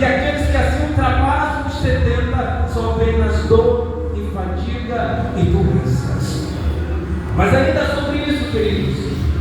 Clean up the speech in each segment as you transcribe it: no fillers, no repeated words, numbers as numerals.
e aqueles que assim ultrapassam os 70 são apenas dor e fadiga e doenças. Mas ainda sobre isso, queridos,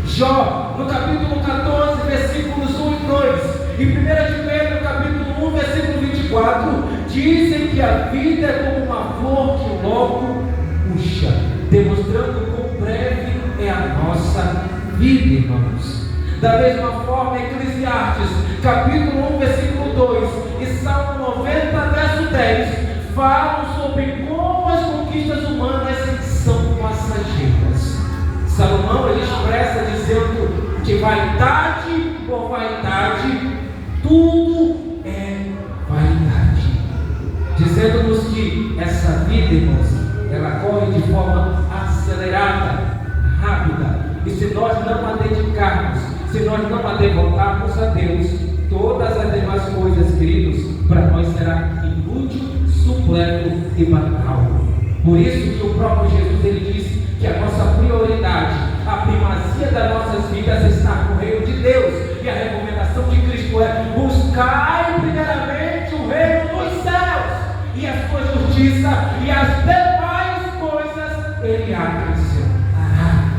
Jó, no capítulo 14, versículos 1 e 2, e 1 de Pedro, capítulo 1, versículo 24, dizem que a vida é como uma flor que logo murcha, demonstrando quão breve é a nossa vida, irmãos. Da mesma forma, Eclesiastes, capítulo 1, versículo 2, e Salmo 90, verso 10, falam sobre como as conquistas humanas são passageiras. Salomão, ele expressa dizendo que vaidade por vaidade, tudo é vaidade. Dizendo-nos que essa vida, irmãos, ela corre de forma acelerada, rápida. E se nós não a dedicarmos, se nós não a devotarmos a Deus, todas as demais coisas, queridos, para nós será inútil, supleto e banal. Por isso que o próprio Jesus, ele disse que a nossa prioridade, a primazia das nossas vidas está no reino de Deus. E a recomendação de Cristo é: buscai primeiramente o reino dos céus e a sua justiça, e as demais coisas ele acrescentará.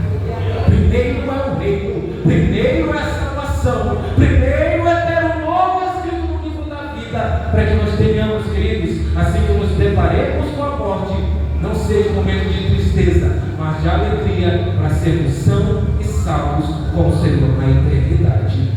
Primeiro é o reino, primeiro é a salvação, primeiro é ter um novo escrito no livro da vida, para que nós tenhamos, queridos, assim que nos deparemos com a morte, não seja um momento de tristeza, mas de alegria, para sermos sãos e salvos com o Senhor na eternidade.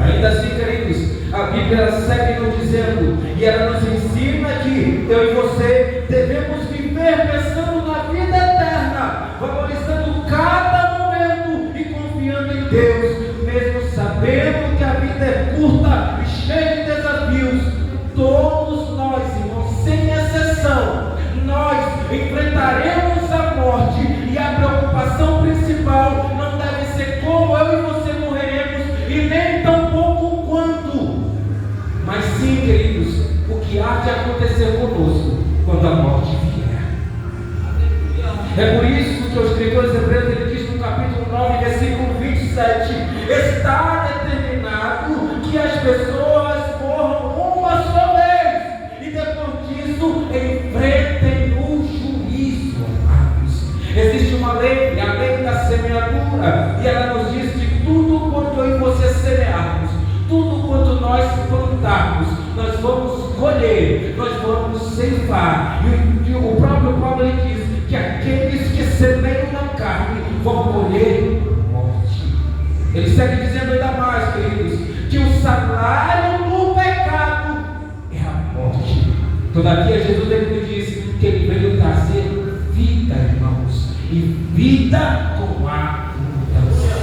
Ainda assim, queridos, a Bíblia segue nos dizendo, e ela nos ensina que eu e você devemos viver pensando na vida eterna, valorizando cada momento e confiando em Deus, mesmo sabendo que a vida é curta e cheia de desafios. Todos nós, irmãos, sem exceção, nós enfrentaremos a morte, e a preocupação principal não deve ser como eu e você morreremos, e nem tão pouco quando, mas sim, queridos, o que há de acontecer conosco quando a morte vier. É por isso que o escritor Hebreus, ele diz no capítulo 9, versículo 27, está determinado que as pessoas morram uma só vez, e depois disso enfrentem o juízo. Existe uma lei, a lei da semeadura, e ela nos diz que tudo quanto eu e você semearmos, tudo quanto nós plantarmos, nós vamos colher, nós vamos ceifar. E o próprio Paulo, ele diz que aqueles que semeiam na carne vão colher morte. Ele segue dizendo ainda mais, queridos, que o salário do pecado é a morte. Todavia, Jesus, ele nos diz que ele veio trazer vida, irmãos, e vida com abundância.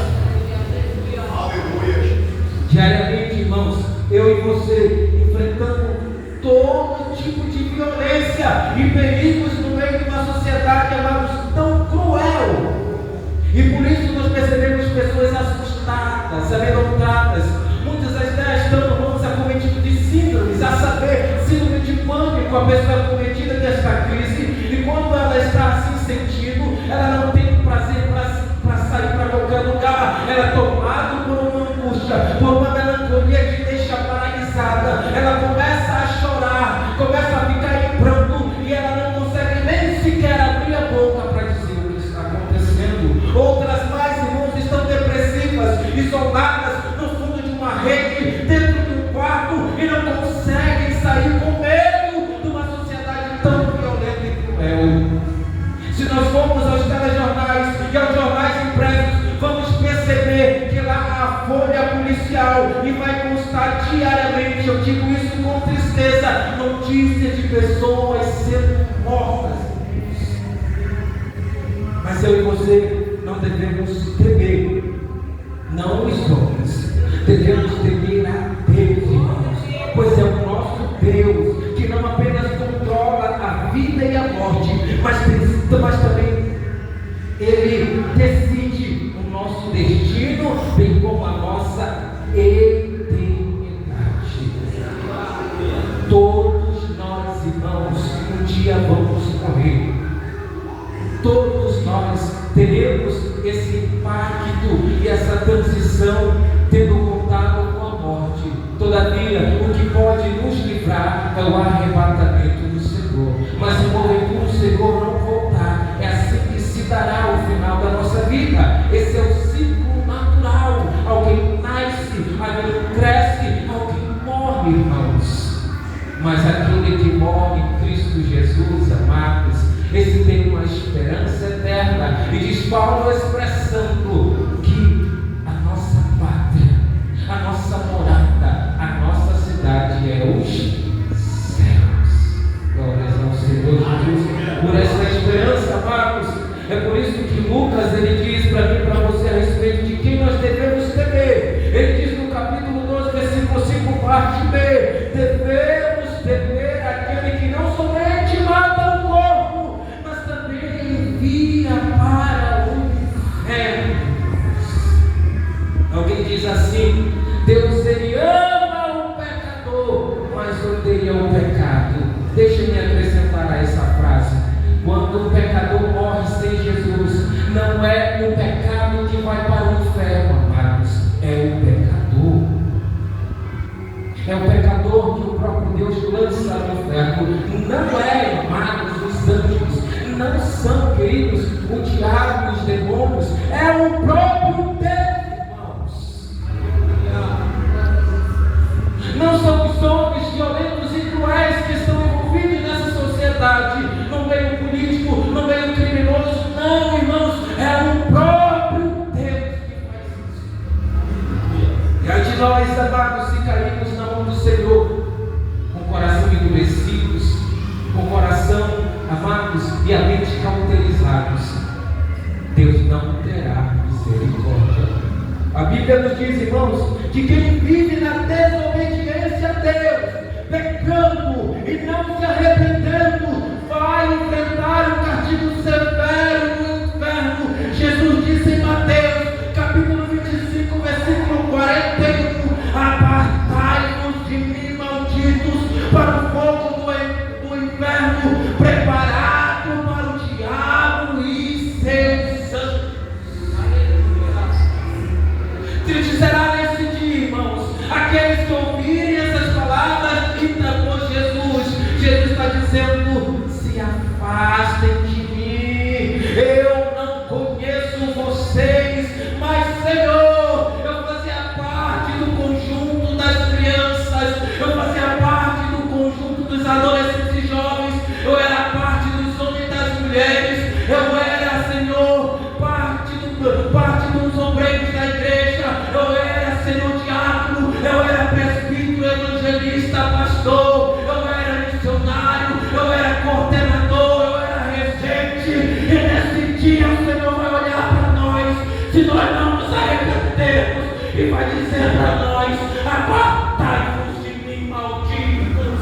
Diariamente, irmãos, eu e você enfrentando todo tipo de violência e perigos no meio de uma sociedade, amados, tão cruel. E por isso nós percebemos pessoas assustadas, amedrontadas. Muitas até estão, irmãos, acometidas de síndromes, a saber, síndrome de pânico. A pessoa é acometida desta crise, e quando ela está assim sentindo, ela não tem prazer para sair para qualquer lugar. Ela é tomada por uma angústia, por uma melancolia que deixa paralisada. Ela começa a chorar, começa a ficar em pranto, e ela não consegue nem sequer abrir a boca para dizer o que está acontecendo. Outras mais, irmãos, estão depressivas, isoladas no fundo de uma rede, dentro de um quarto, e não conseguem sair com medo de uma sociedade tão violenta e cruel. Se nós formos aos telejornais e aos jornais impressos, vamos perceber que lá há a folha policial, e vai constar diariamente, eu digo isso com tristeza, notícias de pessoas sendo mortas. Mas eu e você não devemos temer, não os homens, devemos temer a Deus, irmãos, pois é o nosso Deus que não apenas controla a vida e a morte, mas também Ele decide o nosso destino, bem como a nossa eternidade. Todos nós, irmãos, um dia vamos morrer. Todos nós teremos esse impacto e essa transição, tendo contato com a morte. Todavia, o que pode nos o arrebatamento do Senhor. Mas se porventura o Senhor não voltar, é assim que se dará o final da nossa vida. Esse é o ciclo natural. Alguém nasce, alguém cresce, alguém morre, irmãos. Mas aquele que morre em Cristo Jesus, amados, esse tem uma esperança eterna. E diz Paulo expressando que a nossa pátria, a nossa morada, a nossa cidade é os céus. Glórias ao Senhor Jesus por essa esperança, amados. É por isso que Lucas ele diz para mim e para você a respeito de quem nós devemos temer. Ele diz no capítulo 12, versículo 5, parte B: devemos temer aquele que não somente mata o corpo, mas também envia para o inferno. Alguém diz assim: Deus ele ama o pecador, mas odeia o pecado. Deixa-me acrescentar a essa frase: quando o pecador morre sem Jesus, não é o pecado que vai para o inferno, amados, é o pecador. É o pecador que o próprio Deus lança no inferno. Não é, amados, os anjos, não são, queridos, o diabo, os demônios, é o próprio Deus, irmãos. Não são os homens violentos e cruéis que estão envolvidos nessa sociedade, no meio político, no meio criminoso. Não, irmãos, é o próprio Deus que faz isso. E aí de nós, amados, se caímos na mão do Senhor, com o coração endurecidos, com o coração, amados, e a mente cauterizados, Deus não terá misericórdia. A Bíblia nos diz, irmãos, que quem vive na desobediência a Deus, pecando e não se arrependendo, vai enfrentar o castigo severo no inferno. Jesus disse em Mateus, capítulo 25, versículo 41: apartai-vos de mim, malditos, para o fogo do inferno, preparado para o diabo e seus santos. Triste será nesse dia, irmãos, aqueles que ouvirem essas palavras e por Jesus está dizendo: se afastem de mim, eu não conheço vocês. Mas Senhor, eu fazia parte do conjunto das crianças, eu fazia parte do conjunto dos adolescentes e jovens, eu era parte dos homens e das mulheres, eu era, Senhor, parte dos obreiros da igreja, eu era, Senhor, diácono, eu era presbítero, evangelista, pastor, eu era missionário, eu era coordenador, eu era regente. E nesse dia o Senhor vai olhar para nós, se nós não nos arrependermos, e vai dizer para nós: apartai-vos de mim, malditos.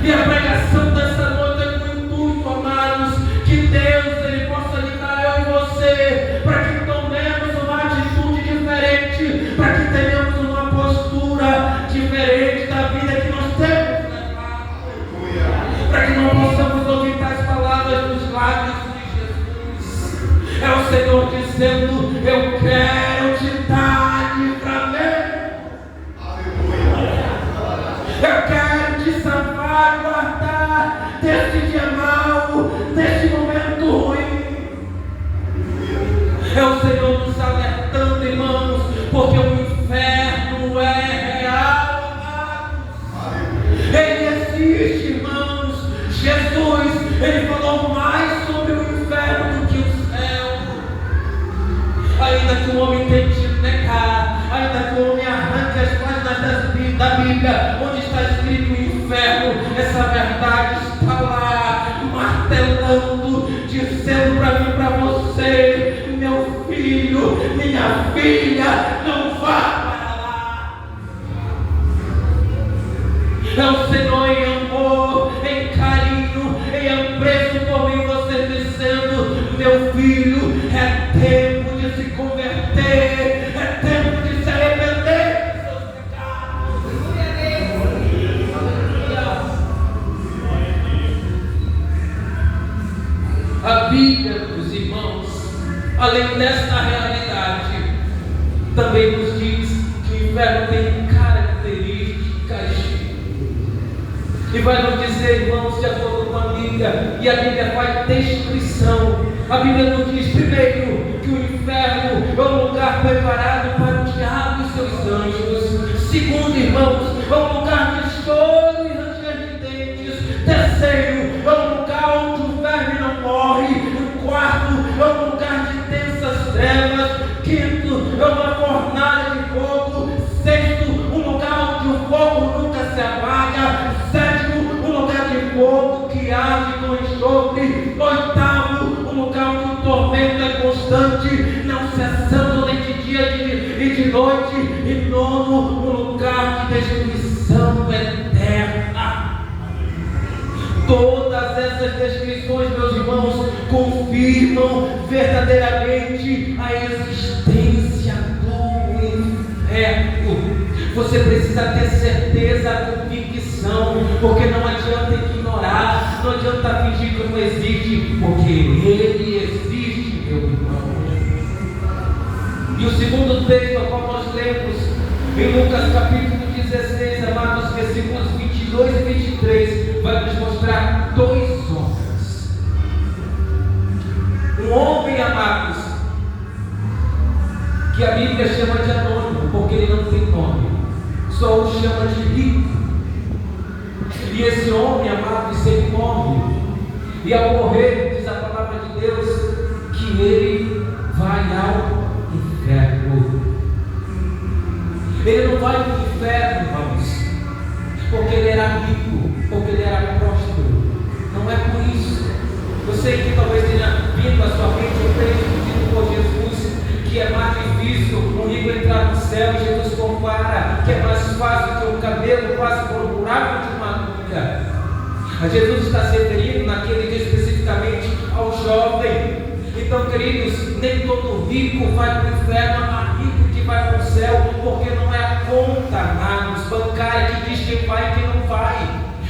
E a pregação dessa noite é com o intuito, amados, que Deus ele possa ligar eu e você, para que tomemos uma atitude diferente, para que tenhamos uma postura diferente da vida que nós temos levado, para que não possamos ouvir as palavras dos lábios de Jesus. É o Senhor dizendo: eu quero te dar livramento, eu quero te salvar, guardar deste dia mau, deste momento ruim. É o Senhor nos alertando, irmãos, porque o inferno é real, amados. Ele existe, irmãos. Jesus, ele falou mais sobre o inferno do que o céu. Ainda que o homem tente negar, ainda que o homem arranque as páginas da Bíblia, onde está escrito o inferno, essa verdade está lá, martelando, dizendo para mim e para você: meu filho, minha filha, não vá para lá. É o Senhor em amor, em carinho, em apreço por mim, você dizendo: meu filho, é tempo de se converter, é tempo de se arrepender dos seus pecados. A Bíblia, os irmãos, além desta realidade, vai nos dizer, irmãos, de acordo com a Bíblia, e a Bíblia faz descrição. A Bíblia nos diz, primeiro, que o inferno é um lugar preparado para o diabo e seus anjos. Segundo, irmãos, é um lugar de choro e ranger de dentes. Terceiro, é um lugar onde o verme não morre. Quarto, é um lugar de intensas trevas. Quinto, é uma fornalha de fogo. Sexto, um lugar onde o fogo nunca se apaga. Sétimo, um lugar de fogo que arde com enxofre. Oitavo, um lugar onde o tormento é constante, não cessando nem de dia e de noite. E nono, um lugar de destruição eterna. Todas essas descrições, meus irmãos, confirmam verdadeiramente a existência do inferno. Você precisa ter certeza, convicção, porque não adianta ignorar, não adianta fingir que não existe, porque ele existe, meu irmão. E o segundo texto, ao qual nós lemos em Lucas capítulo 16, amados, versículos 22 e 23, vai nos mostrar dois homens. Um homem, amados, que a Bíblia chama de anônimo, porque ele não tem nome, só o chama de rico. E esse homem, amados, ele morre, e ao morrer, diz a palavra de Deus, que ele vai ao inferno. Ele não vai ao inferno, irmãos, porque ele era rico, porque ele era próspero. Não é por isso. Eu sei que talvez tenha vindo à sua mente o texto dito por Jesus, que é mais difícil um rico entrar no céu. Jesus compara que é mais fácil que um camelo passe por um buraco de uma agulha. Jesus está se referindo naquele dia especificamente ao jovem. Então, queridos, nem todo rico vai para o inferno, há rico que vai para o céu, porque não é a conta, amados, bancária que diz quem vai e quem não vai,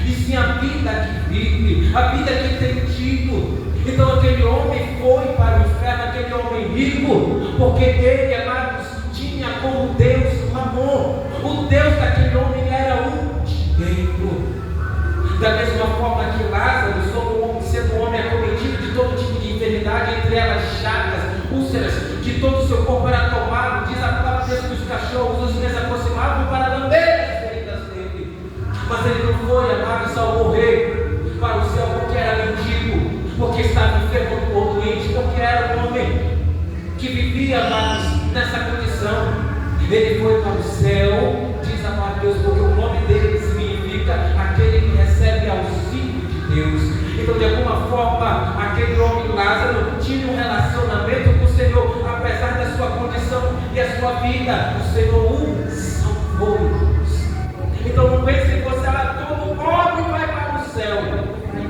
e sim a vida que vive, a vida que tem tido. Então aquele homem foi para o inferno, aquele homem rico, porque ele, amados, tinha como Deus Mamon. O Deus daquele homem era o dinheiro. Da mesma forma que Lázaro, sendo um homem acometido de todo tipo de enfermidade, entre elas chagas, úlceras, de todo o seu corpo era tomado, diz a palavra de Deus que os cachorros os se aproximavam para lamber as feridas dele. Mas ele não foi, amados, ao morrer para o céu, porque era mendigo, porque estava enfermo ou doente, porque era um homem que vivia, amados, nessa condição. Ele foi para o céu, diz a palavra de Deus, porque o nome dele significa aquele que recebe auxílio de Deus. Então, de alguma forma, aquele homem Lázaro tinha um relacionamento com o Senhor, apesar da sua condição e a sua vida. O Senhor o salvou. Então, não pense que você, todo pobre vai para o céu.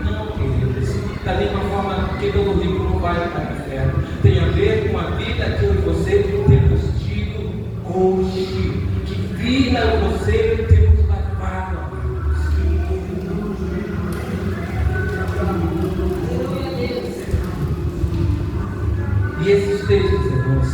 Não, queridos. Da mesma forma que todo rico não vai para o inferno. Tem a ver com a vida que eu e você temos tido hoje. Que vida eu e você temos levado. E esses textos, irmãos,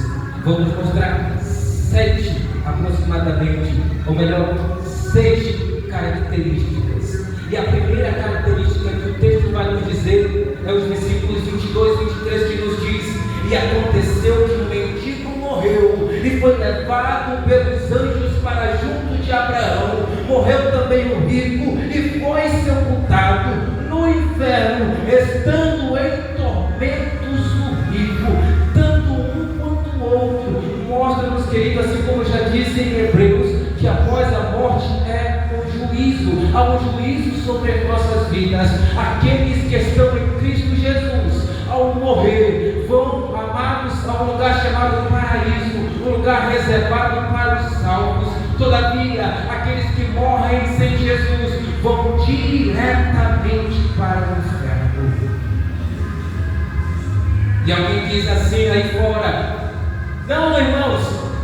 vamos mostrar 7 aproximadamente, ou melhor, 6 características. E a primeira característica que o texto vai nos dizer é os versículos 22 e 23, que nos diz: e aconteceu que o mendigo morreu e foi levado pelos anjos para junto de Abraão. Morreu também o rico e foi sepultado no inferno, estando em tormentos o rico, tanto um quanto o outro. Mostra-nos, queridos, assim como já disse em Hebreus, que após a morte é o juízo. Há um juízo sobre as nossas vidas. Aqueles que estão em Cristo Jesus, ao morrer, vão, amados, a um lugar chamado paraíso, um lugar reservado para os salvos. Todavia, aqueles que morrem sem Jesus vão diretamente para o inferno. E alguém diz assim aí fora: não, irmãos,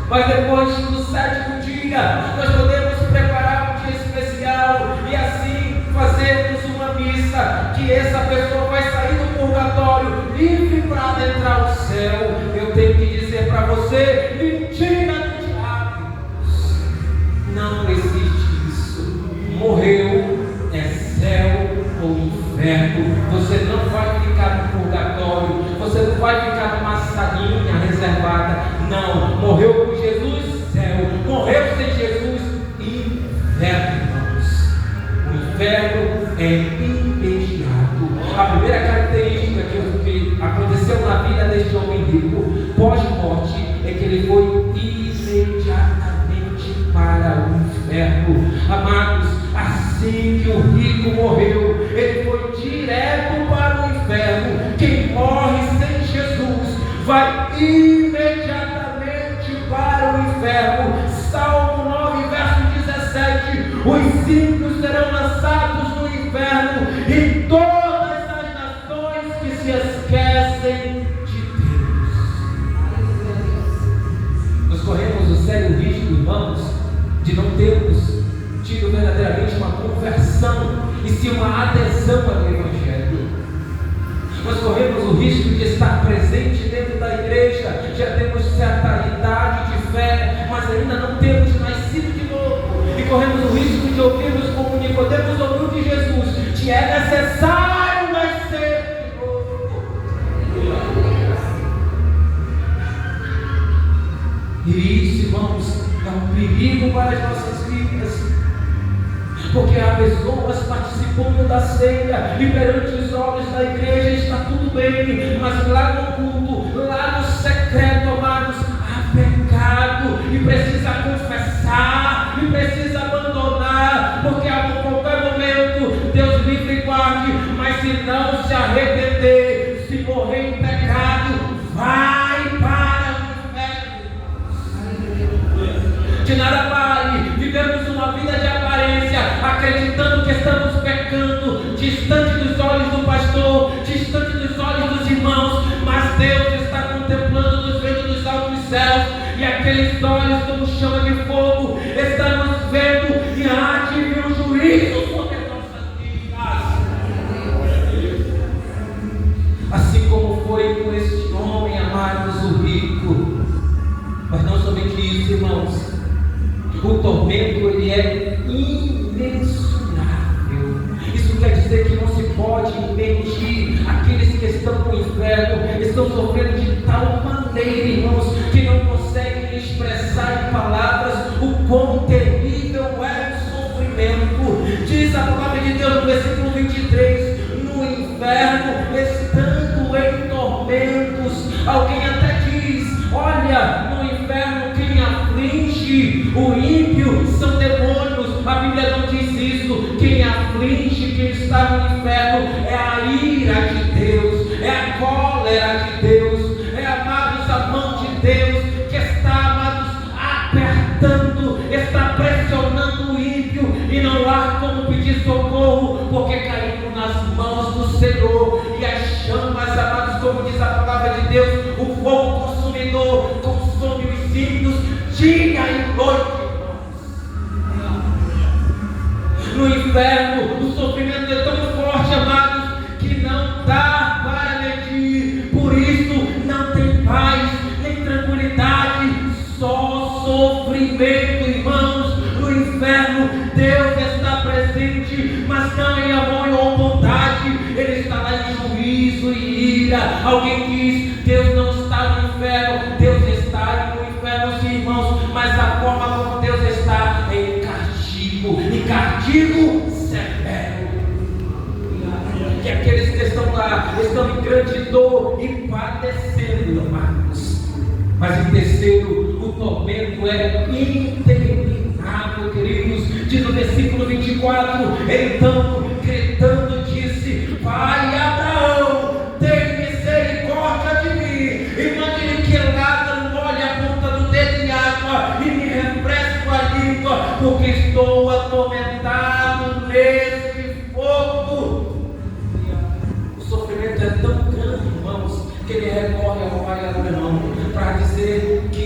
mas depois do 7º dia nós podemos preparar um dia especial e assim fazermos uma missa, que essa pessoa vai sair do purgatório livre para adentrar o céu. Eu tenho que dizer para você: mentira do diabo. Não existe isso. Morreu, é céu inferno é imediato. A primeira característica que aconteceu na vida deste homem rico, pós-morte, é que ele foi imediatamente para o inferno. Amados, assim que o rico morreu, ele foi direto para o inferno. Quem morre sem Jesus vai imediatamente para o inferno. Salmo 9, verso 17: os ímpios serão lançados no inferno, e todas as nações que se esquecem de Deus. Nós corremos o sério risco, irmãos, de não termos tido verdadeiramente uma conversão e sim uma adesão ao Evangelho. Nós corremos o risco de estar presente dentro da igreja, já temos certa idade de fé, mas ainda não temos nascido de novo, e corremos o risco de ouvirmos como Nicodemos ouviu de Jesus: te é necessário nascer de novo. E isso, irmãos, é um perigo para as nossas vidas, porque há pessoas participando da ceia e perante os olhos da igreja está tudo bem, mas lá no culto, lá no secreto, amados, há pecado e precisa confessar e precisa abandonar, porque a qualquer momento Deus livre e guarde, mas se não se arrepender, se morrer em pecado, vai para o inferno. De nada vale vivemos uma vida de aparência, acreditando que estamos pecando, distante dos olhos do pastor, distante dos olhos dos irmãos, mas Deus está contemplando, nos vendo dos altos céus, e aqueles olhos como chama de fogo estão nos vendo, e há de vir um juízo sobre as nossas vidas. Assim como foi com este homem, amados, o rico. Mas não somente isso, irmãos, o tormento ele é imensurável. Isso quer dizer que não se pode medir. Aqueles que estão no inferno estão sofrendo de tal maneira, irmãos, que não conseguem expressar em palavras o quão terrível é o sofrimento. Diz a palavra de Deus no versículo 23: no inferno, estando em tormentos. Alguém até diz: olha, no inferno quem aflige o ímpio são demônios. A Bíblia não diz isso. Quem aflige, quem está no inferno, é a ira de Deus, é a cólera de Deus, é, amados, a mão de Deus que está, amados, apertando, está pressionando o ímpio, e não há como pedir socorro, porque caímos nas mãos do Senhor, e as chamas, amados, como diz a palavra de Deus, o fogo consumidor consome os ímpios dia e noite. No inferno, o sofrimento é tão forte, amados, que não dá para medir. Por isso, não tem paz, nem tranquilidade, só sofrimento, irmãos. No inferno, Deus está presente, mas não em amor ou bondade. Ele está lá em juízo e ira. Alguém diz: Deus não está no inferno. Deus está no inferno, sim, irmãos, mas a forma como Deus está é em castigo, e castigo severo. Que aqueles que estão lá estão em grande dor e padecendo, amados. Mas em terceiro, o tormento é interminável, queridos. Diz no versículo 24: então, gritando, disse: Pai Abraão, tem misericórdia de mim, e mande-lhe que Lázaro molhe a ponta do dedo em água e me refresque a língua, porque estou atormentado neste fogo. O sofrimento é tão grande, irmãos, que ele recorre ao Pai Abraão para dizer que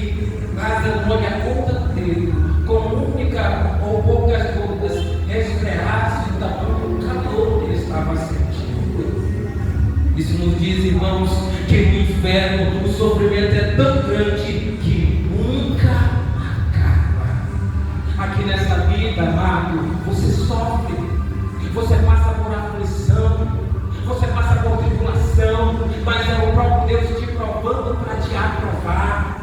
Lázaro molhe a ponta do dedo, com única ou poucas gotas, resfriasse o tamanho do calor que ele estava sentindo. Isso nos diz, irmãos, que no inferno o sofrimento é tão grande que nunca acaba. Aqui nessa vida, amado, você sofre, você passa por aflição, você passa por tribulação, mas é o próprio Deus te provando para te aprovar.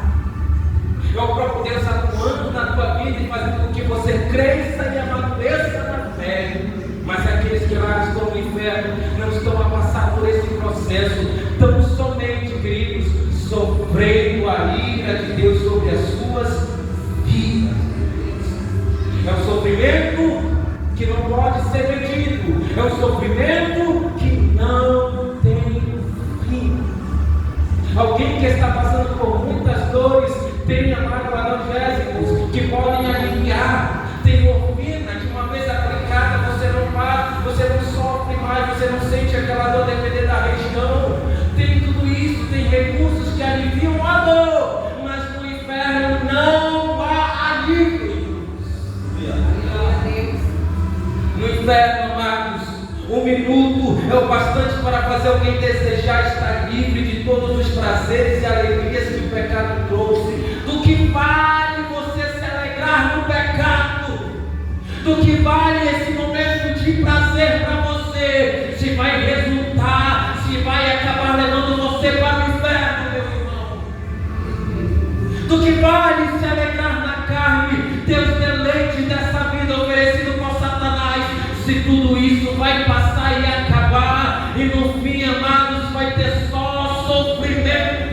É o próprio Deus atuando na tua vida e fazendo com que você cresça e amadureça na fé. Mas é processo, tão somente, queridos, sofrendo a ira de Deus sobre as suas vidas. É um sofrimento que não pode ser medido, é um sofrimento que não tem fim. Alguém que está passando por muitas dores, tem analgésicos que podem aliviar, tem morfina que uma vez aplicada você não para, você não sofre mais, você não sente aquela dor dependendo da região. Tem tudo isso, tem recursos que aliviam a dor, mas no inferno não há alívio. No inferno, amados, 1 minuto é o bastante para fazer alguém desejar estar livre de todos os prazeres e alegrias que o pecado trouxe. Do que vale você se alegrar no pecado? Do que vale esse momento de prazer para você? Se vai resultar, se vai acabar levando você para o inferno, meu irmão. Do que vale se alegrar na carne, ter os deleites dessa vida oferecido por Satanás, se tudo isso vai passar e acabar, e no fim, amados, vai ter só sofrimento.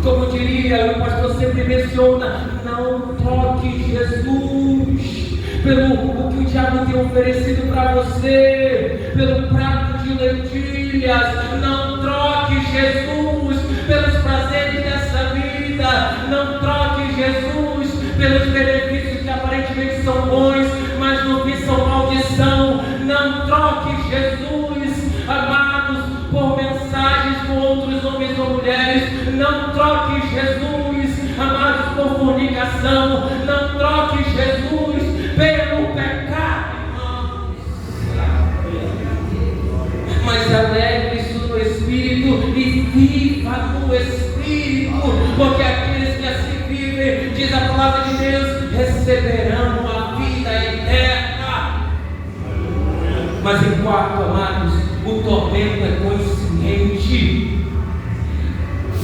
Como diria, o pastor sempre menciona, não troque Jesus pelo o que o diabo tem oferecido para você, pelo prato de lentilhas. Não troque Jesus pelos prazeres dessa vida, não troque Jesus pelos benefícios que aparentemente são bons, mas no fim são maldição. Não troque Jesus, amados, por mensagens com outros homens ou mulheres. Não troque Jesus, amados, por fornicação. Não troque Jesus pelo pecado, irmãos. Mas alegre-se no Espírito e viva no Espírito, porque aqueles que assim vivem, diz a palavra de Deus, receberão a vida eterna. Mas em quarto, amados, o tormento é consciente.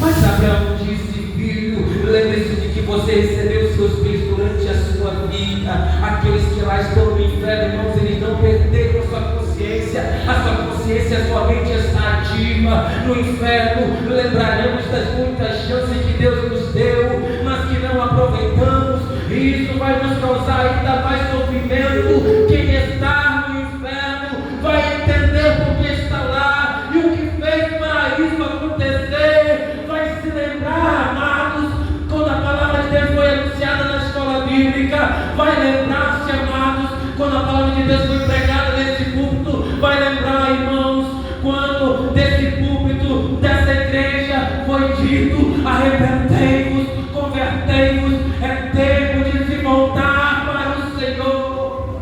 Mas Abraão disse, filho, lembre-se de que você recebeu seus bens durante a sua vida. Aqueles que lá estão no inferno, irmãos, eles não perderam a sua consciência. A sua consciência, a sua mente está ativa. No inferno, lembraremos das muitas chances que Deus nos deu, mas que não aproveitamos. E isso vai nos causar ainda mais sofrimento. Quem está no inferno vai entender por que está lá e o que fez para isso acontecer. Vai se lembrar, amados, quando a palavra de Deus foi anunciada na escola bíblica. Vai lembrar-se, amados, quando a palavra de Deus foi pregada nesse púlpito. Vai lembrar, irmãos, quando desse púlpito, dessa igreja foi dito: arrependei-vos, convertei-vos, é tempo de se voltar para o Senhor.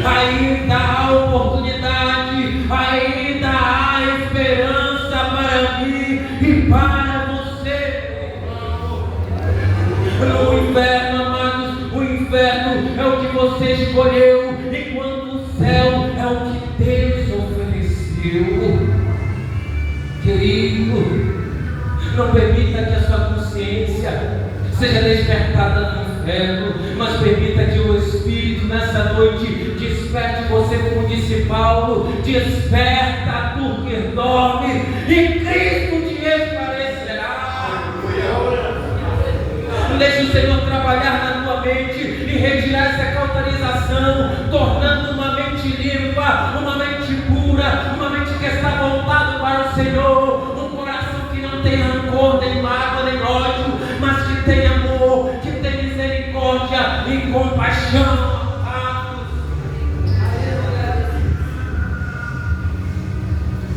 Ainda há oportunidade, ainda há esperança para mim e para você, irmão. No inferno, amados, o inferno é o que você escolheu, enquanto o céu é o que Deus ofereceu. Querido, não permita que a sua consciência seja despertada no inferno, mas permita que o Espírito nessa noite desperte você, como disse Paulo: desperta tu que dorme, e Cristo te esclarecerá. Deixe o Senhor trabalhar na tua mente e retirar essa cauterização, tornando uma mente limpa, uma mente pura, uma mente que está voltada para o Senhor, um coração que não tem rancor, nem mágoa, nem ódio, mas que tem amor, que tem misericórdia e compaixão.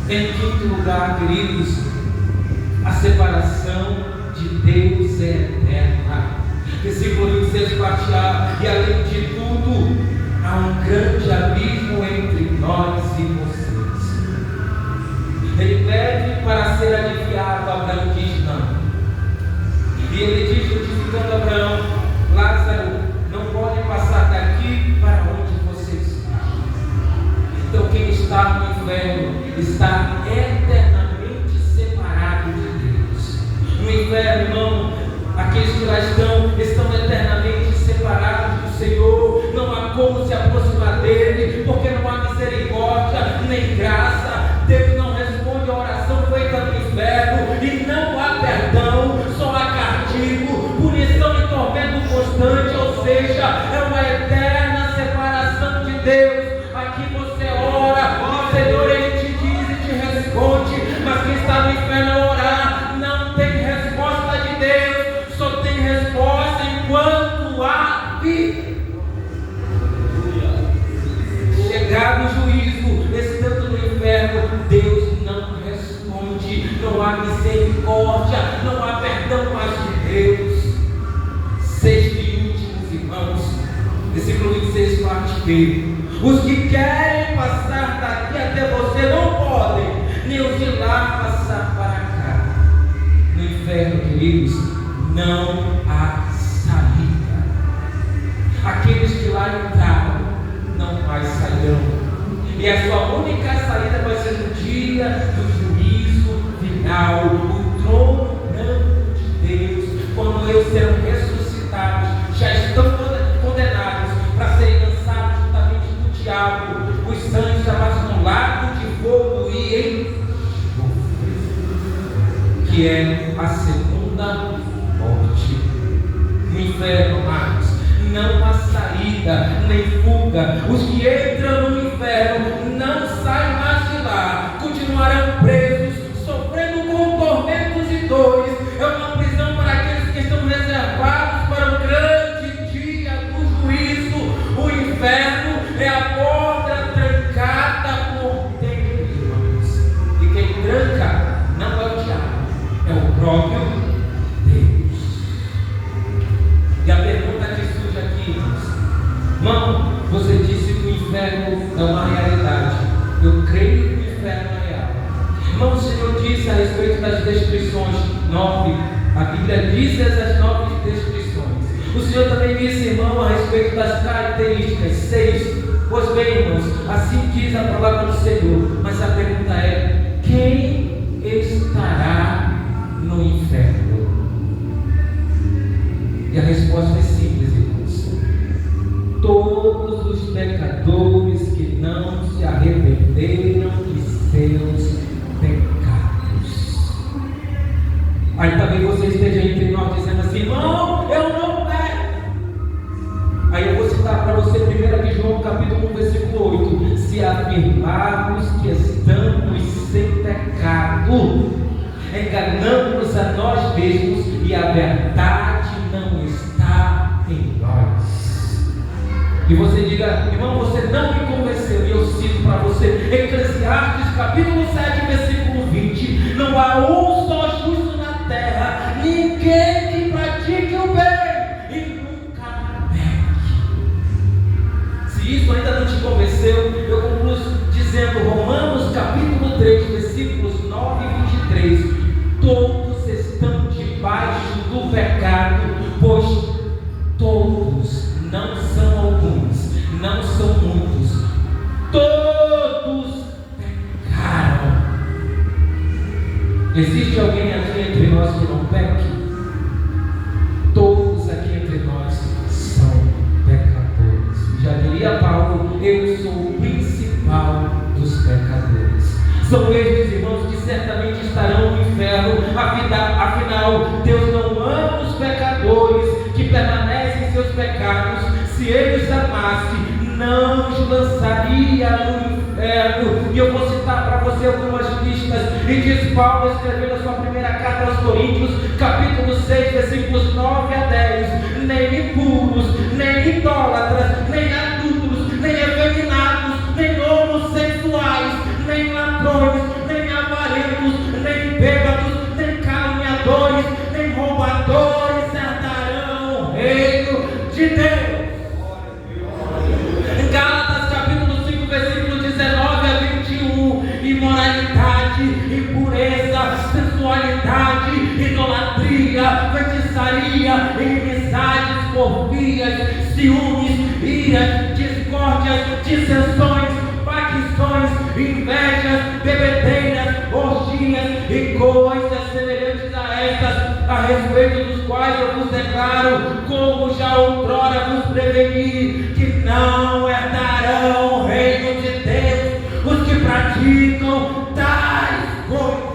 Em quinto lugar, queridos, a separação de Deus é eterna. Versículo 26, parte A: e além de tudo, há um grande abismo entre nós e vocês. Ele pede para ser aliviado. Abraão diz não. E ele diz, justificando Abraão: Lázaro não pode passar daqui para onde você está. Então quem está no inferno está eternamente separado de Deus. No inferno, irmão, aqueles que lá estão eternamente separados do Senhor. Não há como se aproximar dele, porque não há misericórdia nem graça. Versículo 26, parte B. Os que querem passar daqui até você não podem, nem os de lá passar para cá. No inferno, queridos, não há saída. Aqueles que lá entraram não mais sairão. E a sua única saída vai ser no dia do juízo final, o trono branco de Deus, quando eles serão ressuscitados, já estão condenados para serem lançados juntamente do diabo, os anjos chamados no lago de fogo e enxofre, que é a segunda morte. No inferno, amados, não há saída nem fuga. Os que entram no inferno não saem mais de lá, continuarão presos, sofrendo com tormentos e dores. É uma prisão para aqueles que estão reservados para o grande dia do juízo. O inferno é a porta trancada por Deus, irmãos. E quem tranca não é o diabo, é o próprio Deus. E a pergunta que surge aqui, irmão, você disse que o inferno é uma realidade. Eu creio que o inferno é real. Irmão, o Senhor disse a respeito das descrições 9. A Bíblia diz essas 9 descrições. O Senhor também disse, irmão, a respeito das características 6. Pois bem, irmãos, assim diz a palavra do Senhor. Mas a pergunta é: quem estará no inferno? E a resposta é simples, irmãos: todos os pecadores que não se arrependeram de seus pecados. Aí talvez você esteja entre nós dizendo assim: irmão, eu não peco. Aí eu vou citar para você 1 João capítulo 1, versículo 8: se afirmarmos que estamos sem pecado, enganamos a nós mesmos e a verdade não está em nós. E você diga: irmão, você não me convenceu. E eu cito para você Eclesiastes capítulo 7, versículo 20: não há um só justo na terra, ninguém que pratique o bem e nunca peque. Se isso ainda não te convenceu, eu concluo dizendo Romanos capítulo 3, versículos 9 e 23: todos estão debaixo do pecado, pois todos, não são alguns, não são muitos, todos pecaram. Existe alguém aqui entre nós que não peque? Todos aqui entre nós são pecadores. Já diria Paulo: eu sou o principal dos pecadores. São estes, irmãos, que certamente estarão no inferno. Afinal, Deus não ama os pecadores que permanecem em seus pecados. Se Ele os amasse, não os lançaria no inferno. E eu vou citar para você algumas listas. E diz Paulo, escrevendo a sua primeira carta aos Coríntios, capítulo 6, versículos 9 a 10: nem impuros, nem idólatras, nem adúlteros, nem efeminados, nem homossexuais, nem ladrões, nem avarentos, nem bêbados, nem caluniadores, nem roubadores herdarão o reino de Deus. Gálatas capítulo 5, versículo 19 a 21: imoralidade, impureza, sensualidade, idolatria, feitiçaria, inimizades, porfias, ciúmes, iras, discórdias, dissensões, facções, invejas, bebedeiras, orgias e coisas semelhantes a estas, a respeito dos quais eu vos declaro, como já outrora vos preveni, que não herdarão o reino de Deus os que praticam tais coisas.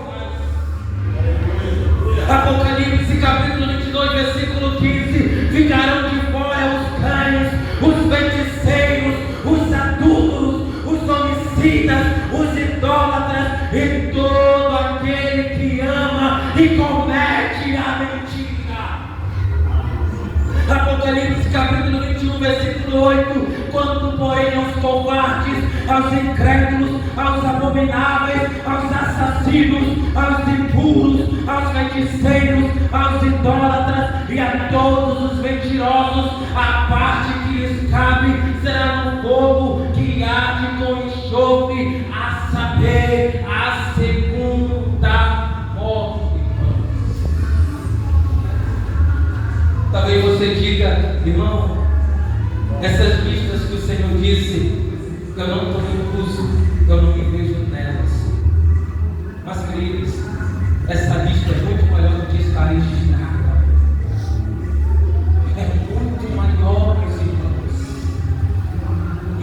Apocalipse capítulo 22, versículo 15: ficarão de fora os cães, os feiticeiros, os adúlteros, os homicidas, os idólatras e todo aquele que ama e comete a mentira. Apocalipse capítulo 21, versículo 8: quanto porém aos covardes, aos incrédulos, aos abomináveis, aos assassinos, aos impuros, aos feiticeiros, aos idólatras e a todos os mentirosos, a parte que lhes lhes cabe será no fogo que arde com enxofre, a saber, a segunda morte. Talvez você diga, irmão, essas listas que o Senhor disse, eu não estou incluso, eu não me vejo nelas. Mas, queridos, essa lista é muito maior do que está registrada. É muito maior, meus irmãos.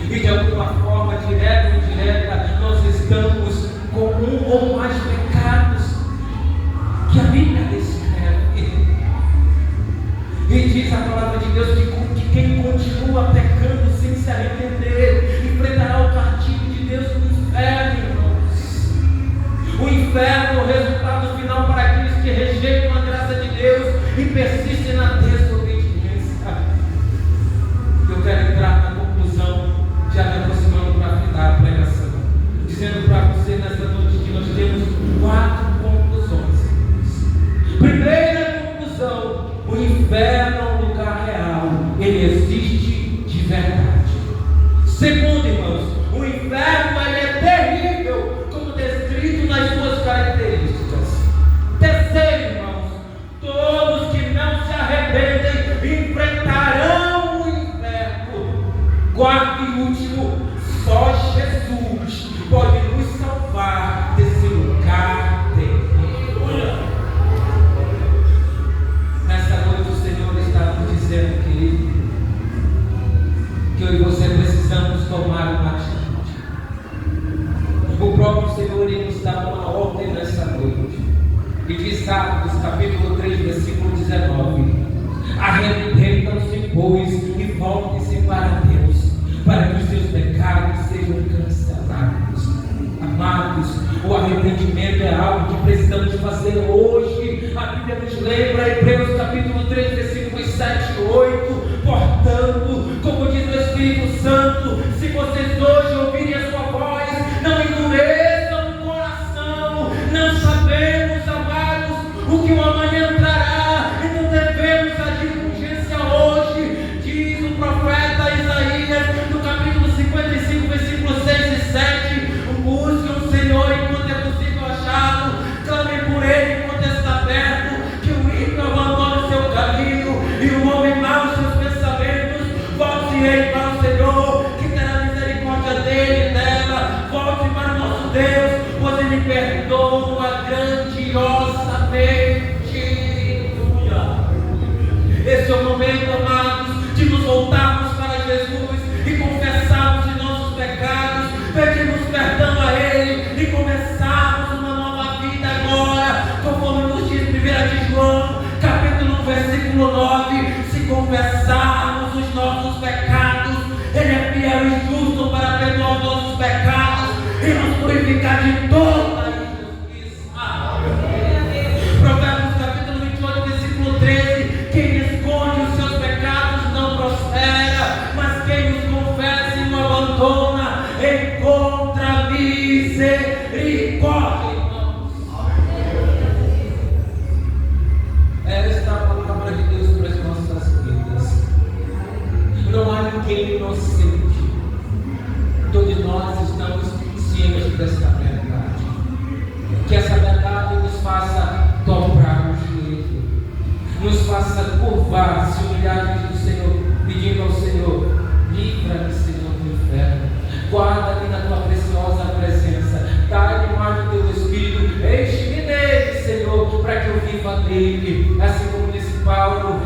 E de alguma forma, direta ou indireta, nós estamos com um ou mais pecados que a Bíblia descreve. E diz a palavra de Deus que quem continua pecando sem se arrepender enfrentará o castigo de Deus no inferno, irmãos. O inferno é o resultado final para aqueles que rejeitam a graça de Deus e persistem na desobediência. Eu quero entrar na conclusão, já me aproximando para afinar a pregação, dizendo para você nesta noite que nós temos 4 conclusões. Primeira conclusão: o inferno é um lugar real, ele existe de verdade. Segundo, irmãos, o inferno ele é terrível, como descrito nas suas características. Terceiro, irmãos, todos que não se arrependem enfrentarão o inferno. Quarto e último, só Jesus pode nos salvar desse lugar terrível. Nessa noite o Senhor está nos dizendo que eu e você precisamos tomar uma atitude. O próprio Senhor nos dá uma ordem nessa noite. E diz Atos capítulo 3, versículo 19: arrependam-se, pois, e voltem-se para Deus, para que os seus pecados sejam cancelados. Amados, o arrependimento é algo que precisamos fazer hoje. A Bíblia nos lembra, Hebreus capítulo 3, versículos 7 e 8. Portanto, como diz o Espírito Santo, se vocês hoje ouvirem a sua voz, não endureçam o coração. Não sabemos, amados, o que o amanhã trará, então devemos agir com urgência hoje. Diz o profeta Isaías no capítulo 55, versículos 6 e 7: busquem o Senhor enquanto é possível achá-lo, clamem por Ele enquanto está aberto, que o ímpio abandone o seu caminho e o homem mau seus pensamentos. Volte ele para o Senhor, que terá misericórdia dele e dela. Volte para o nosso Deus, pois Ele perdoa grandiosamente. Esse é o momento, amados, de nos voltarmos para Jesus e confessarmos os nossos pecados, pedirmos perdão a Ele e começarmos uma nova vida agora, conforme nos diz 1 João, capítulo 1, versículo 9: se confessarmos os nossos pecados, Ele é fiel e justo para perdoar os nossos pecados e nos purificar de toda injustiça. Provérbios capítulo 28, versículo 13: quem esconde os seus pecados não prospera, mas quem os confessa e não abandona encontra misericórdia. Esta é a palavra de Deus para as nossas vidas. Não há ninguém inocente. Todos nós estamos cientes desta verdade. Que essa verdade nos faça dobrar o joelho, nos faça curvar, se humilhar diante do Senhor, pedindo ao Senhor: livra-me, Senhor, do inferno, guarda-me na tua preciosa presença, dá-me mais do teu Espírito, enche-me nele, Senhor, para que eu viva nele. Assim como disse Paulo,